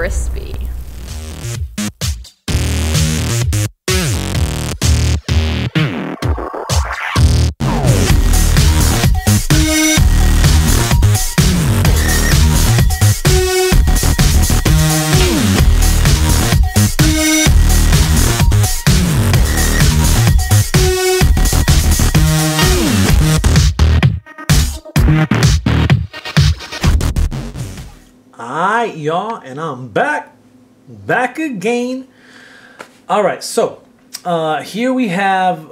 crispy. Alright, y'all, and I'm back again. Alright, so here we have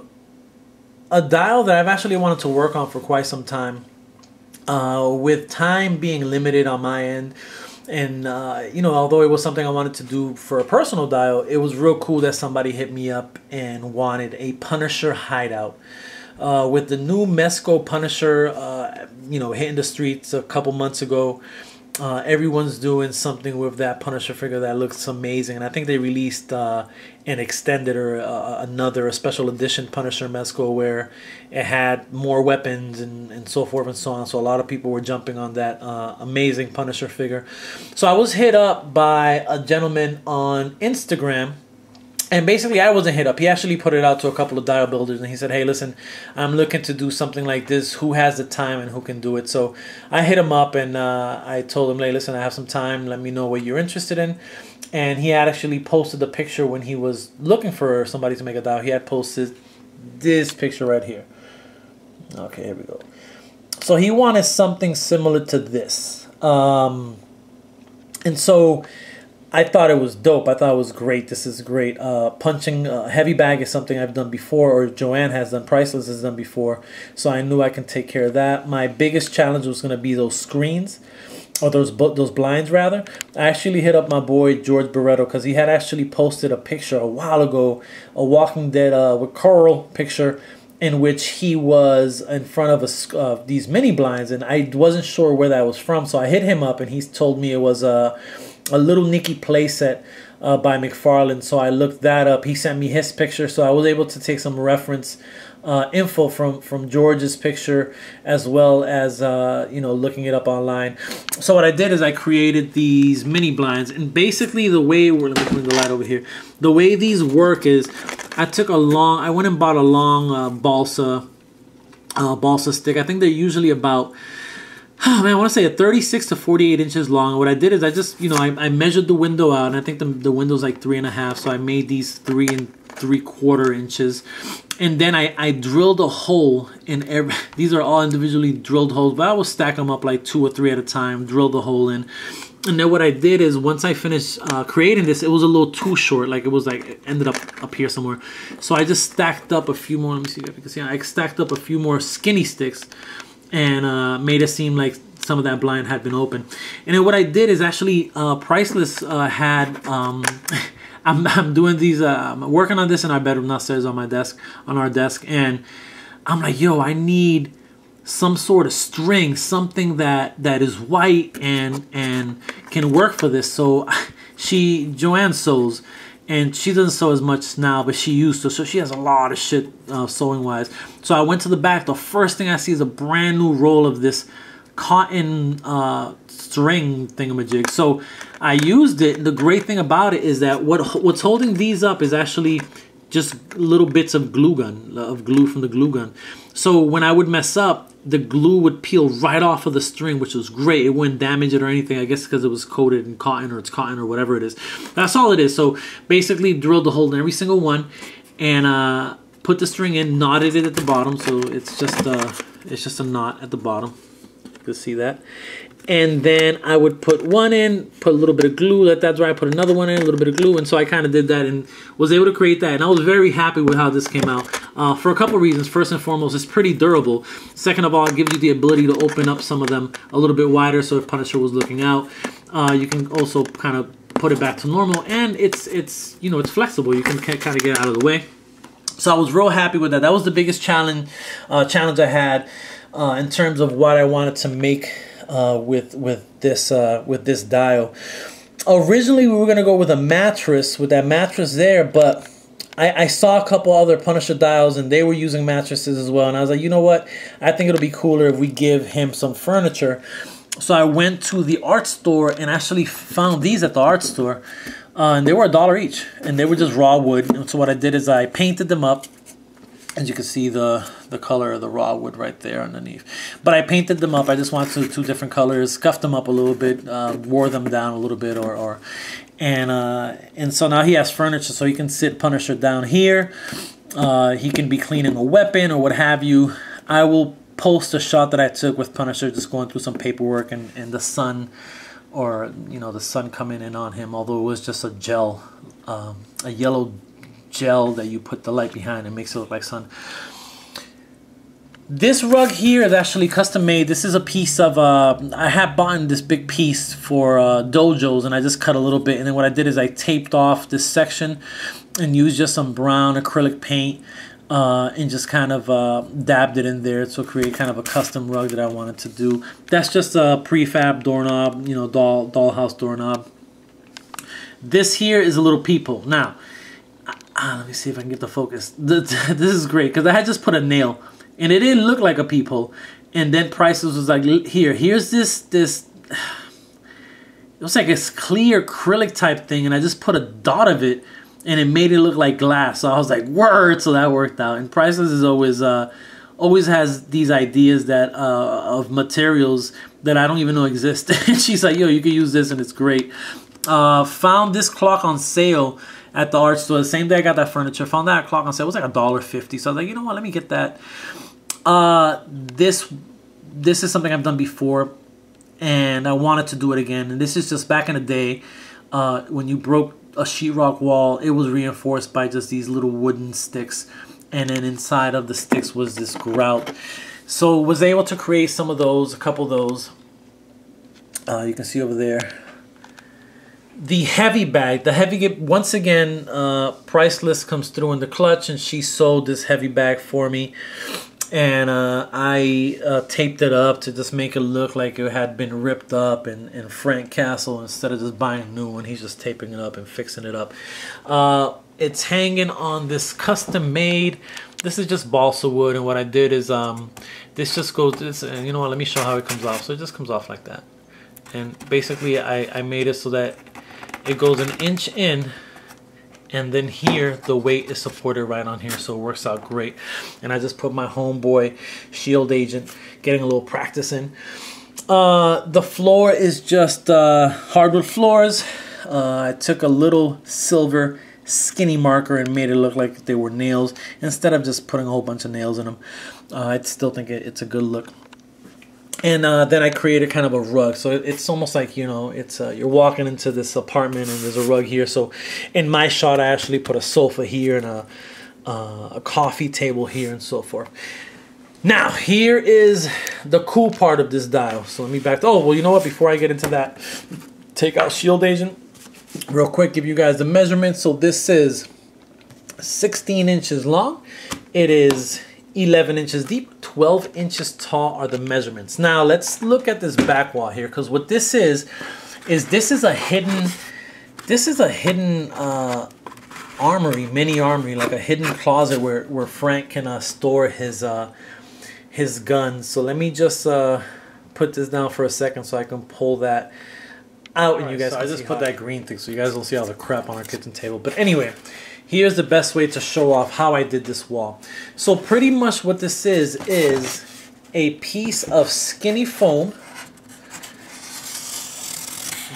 a dial that I've actually wanted to work on for quite some time, with time being limited on my end. And you know, although it was something I wanted to do for a personal dial, it was real cool that somebody hit me up and wanted a Punisher Hideout. With the new Mesco Punisher, you know, hitting the streets a couple months ago, everyone's doing something with that Punisher figure that looks amazing. And I think they released an extended or a special edition Punisher Mesco where it had more weapons and so forth and so on. So a lot of people were jumping on that amazing Punisher figure. So I was hit up by a gentleman on Instagram. And basically, I wasn't hit up. He actually put it out to a couple of dial builders, and he said, hey, listen, I'm looking to do something like this. Who has the time and who can do it? So I hit him up, and I told him, hey, listen, I have some time. Let me know what you're interested in. And he had actually posted the picture when he was looking for somebody to make a dial. He had posted this picture right here. Okay, here we go. So he wanted something similar to this. And so I thought it was dope. I thought it was great. This is great. Punching heavy bag is something I've done before, or Joanne has done, Priceless has done before. So I knew I can take care of that. My biggest challenge was going to be those screens, or those blinds rather. I actually hit up my boy George Barreto because he had actually posted a picture a while ago, a Walking Dead with Coral picture, in which he was in front of these mini blinds, and I wasn't sure where that was from. So I hit him up, and he told me it was a Little Nicky playset by McFarlane. So I looked that up. He sent me his picture, so I was able to take some reference info from George's picture, as well as you know, looking it up online. So what I did is I created these mini blinds, and basically the way let me bring the light over here. The way these work is I went and bought a long balsa stick. I think they're usually about, oh man, I want to say 36 to 48 inches long. What I did is I just, you know, I measured the window out, and I think the window's like 3.5, so I made these 3 3/4 inches, and then I drilled a hole in every. These are all individually drilled holes, but I will stack them up like 2 or 3 at a time. Drill the hole in, and then what I did is once I finished creating this, it was a little too short. Like it was like it ended up here somewhere. So I just stacked up a few more. Let me see if you can see. I stacked up a few more skinny sticks, and made it seem like some of that blind had been open. And then what I did is actually Priceless had I'm doing these I'm working on this in our bedroom downstairs on our desk, and I'm like, yo, I need some sort of string, something that is white and can work for this. So Joanne sews, and she doesn't sew as much now, but she used to. So she has a lot of shit sewing wise. So I went to the back. The first thing I see is a brand new roll of this cotton string thingamajig. So I used it. The great thing about it is that what's holding these up is actually just little bits of glue from the glue gun. So when I would mess up, the glue would peel right off of the string, which was great. It wouldn't damage it or anything, I guess because it was coated in cotton, or it's cotton or whatever it is. That's all it is. So basically drilled the hole in every single one, and put the string in, knotted it at the bottom. So it's just a knot at the bottom. You can see that. And then I would put one in, put a little bit of glue, let that dry, put another one in, a little bit of glue, and so I kind of did that and was able to create that. And I was very happy with how this came out for a couple of reasons. First and foremost, it's pretty durable. Second of all, it gives you the ability to open up some of them a little bit wider, so if Punisher was looking out, you can also kind of put it back to normal, and it's you know, it's flexible. You can kind of get out of the way. So I was real happy with that. That was the biggest challenge I had in terms of what I wanted to make with this dial. Originally, we were gonna go with a mattress, with that mattress there, but I saw a couple other Punisher dials, and they were using mattresses as well. And I was like, you know what? I think it'll be cooler if we give him some furniture. So I went to the art store and actually found these at the art store. And they were $1 each. And they were just raw wood. And so what I did is I painted them up. As you can see the color of the raw wood right there underneath. But I painted them up. I just wanted two different colors. Scuffed them up a little bit. Wore them down a little bit. And so now he has furniture. So he can sit Punisher down here. He can be cleaning a weapon or what have you. I will post a shot that I took with Punisher just going through some paperwork and the sun, or you know, the sun coming in on him, although it was just a gel, a yellow gel that you put the light behind and makes it look like sun. This rug here is actually custom made. This is a piece of I had bought this big piece for dojos, and I just cut a little bit, and then what I did is I taped off this section and used just some brown acrylic paint and just kind of dabbed it in there to create kind of a custom rug that I wanted to do. That's just a prefab doorknob, you know, dollhouse doorknob. This here is a little peephole. Now, let me see if I can get the focus. This is great because I had just put a nail and it didn't look like a peephole. And then Prices was like, here's this it was like a clear acrylic type thing, and I just put a dot of it and it made it look like glass. So I was like, word, so that worked out. And Prices is always has these ideas that of materials that I don't even know exist. And she's like, yo, you can use this and it's great. Found this clock on sale at the art store. The same day I got that furniture, found that clock on sale. It was like $1.50. So I was like, you know what, let me get that. This is something I've done before, and I wanted to do it again. And this is just back in the day when you broke a sheetrock wall, it was reinforced by just these little wooden sticks, and then inside of the sticks was this grout. So was able to create some of those, a couple of those. You can see over there. The heavy bag, once again, price list comes through in the clutch, and she sold this heavy bag for me. And I taped it up to just make it look like it had been ripped up. And Frank Castle, instead of just buying a new one, he's just taping it up and fixing it up. It's hanging on this custom made. This is just balsa wood, and what I did is this just goes. You know what? Let me show how it comes off. So it just comes off like that. And basically, I made it so that it goes an inch in. And then here, the weight is supported right on here, so it works out great. And I just put my homeboy Shield Agent, getting a little practice in. The floor is just hardwood floors. I took a little silver skinny marker and made it look like they were nails, instead of just putting a whole bunch of nails in them. I still think it's a good look. And then I created kind of a rug. So it's almost like, you know, it's you're walking into this apartment and there's a rug here. So in my shot, I actually put a sofa here and a coffee table here and so forth. Now, here is the cool part of this dial. So let me back to, oh, well, you know what? Before I get into that, take out Shield Agent real quick, give you guys the measurements. So this is 16 inches long. It is 11 inches deep, 12 inches tall are the measurements. Now let's look at this back wall here, because what this is a hidden armory, mini armory, like a hidden closet where Frank can store his guns. So let me just put this down for a second so I can pull that out. And you guys, so I just put that green thing so you guys don't see all the crap on our kitchen table. But anyway, here's the best way to show off how I did this wall. So pretty much what this is a piece of skinny foam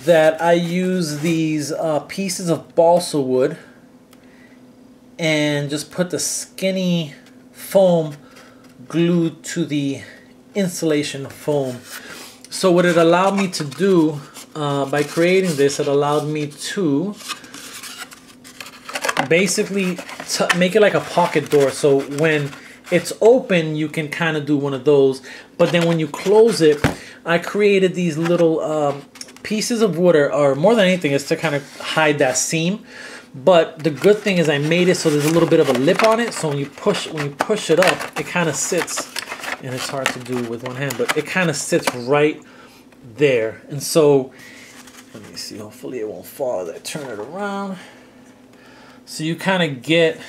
that I use these pieces of balsa wood and just put the skinny foam glued to the insulation foam. So what it allowed me to do by creating this, it allowed me to basically make it like a pocket door. So when it's open, you can kind of do one of those. But then when you close it, I created these little pieces of wood, or more than anything, is to kind of hide that seam. But the good thing is I made it so there's a little bit of a lip on it. So when you push it up, it kind of sits, and it's hard to do with one hand, but it kind of sits right there. And so let me see, hopefully it won't fall as I turn it around. So you kind of get,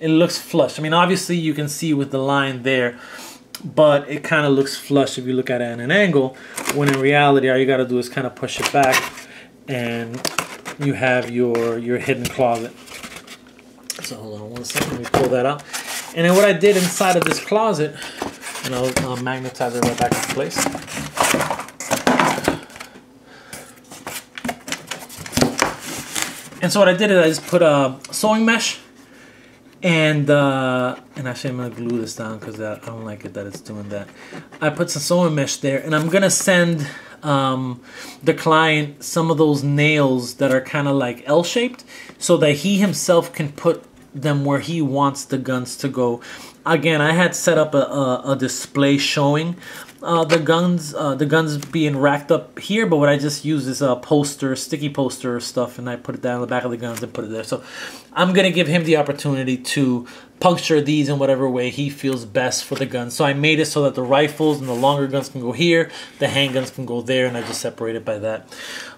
it looks flush. I mean, obviously you can see with the line there. but it kind of looks flush if you look at it at an angle, when in reality all you got to do is kind of push it back and you have your hidden closet. So hold on one second, let me pull that out. And then what I did inside of this closet, and I'll magnetize it right back into place. And so what I did is I just put a sewing mesh, and actually I'm gonna glue this down because I don't like it that it's doing that. I put some sewing mesh there, and I'm gonna send the client some of those nails that are kind of like L-shaped, so that he himself can put them where he wants the guns to go. Again, I had set up a display showing the guns being racked up here, but what I just use is a poster, sticky poster stuff, and I put it down on the back of the guns and put it there. So I'm gonna give him the opportunity to puncture these in whatever way he feels best for the guns. So I made it so that the rifles and the longer guns can go here, the handguns can go there, and I just separate it by that.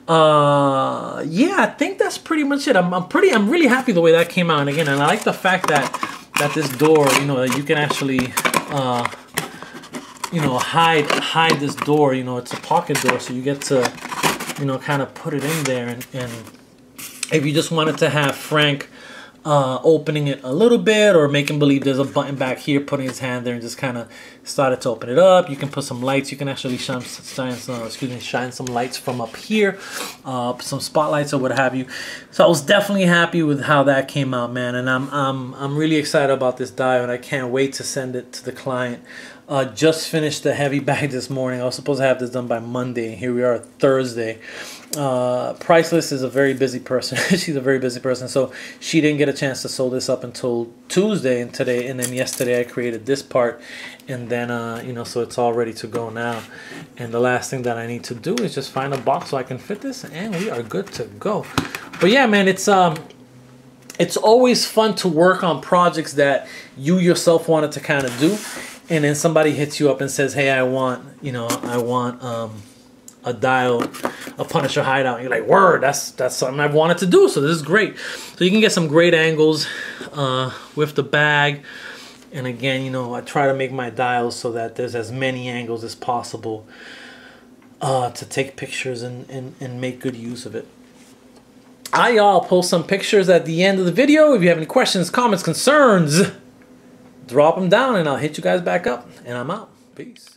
Yeah, I think that's pretty much it. I'm really happy the way that came out. And again, and I like the fact that this door, you know, you can actually you know, hide this door. You know, it's a pocket door, so you get to, you know, kind of put it in there. And if you just wanted to have Frank opening it a little bit, or making believe there's a button back here, putting his hand there and just kind of started to open it up. You can put some lights. You can actually shine some lights from up here, some spotlights or what have you. So I was definitely happy with how that came out, man, and I'm really excited about this dial, and I can't wait to send it to the client. Just finished the heavy bag this morning. I was supposed to have this done by Monday. Here we are, Thursday. Priceless is a very busy person. She's a very busy person, so she didn't get a chance to sew this up until Tuesday and today. And then yesterday I created this part, and then you know, so it's all ready to go now. And the last thing that I need to do is just find a box so I can fit this, and we are good to go. But yeah, man, it's always fun to work on projects that you yourself wanted to kind of do. And then somebody hits you up and says, hey, I want a dial, a Punisher hideout. And you're like, word, that's something I've wanted to do, so this is great. So you can get some great angles with the bag. And again, you know, I try to make my dials so that there's as many angles as possible to take pictures and make good use of it. I'll post some pictures at the end of the video. If you have any questions, comments, concerns, drop them down and I'll hit you guys back up. And I'm out. Peace.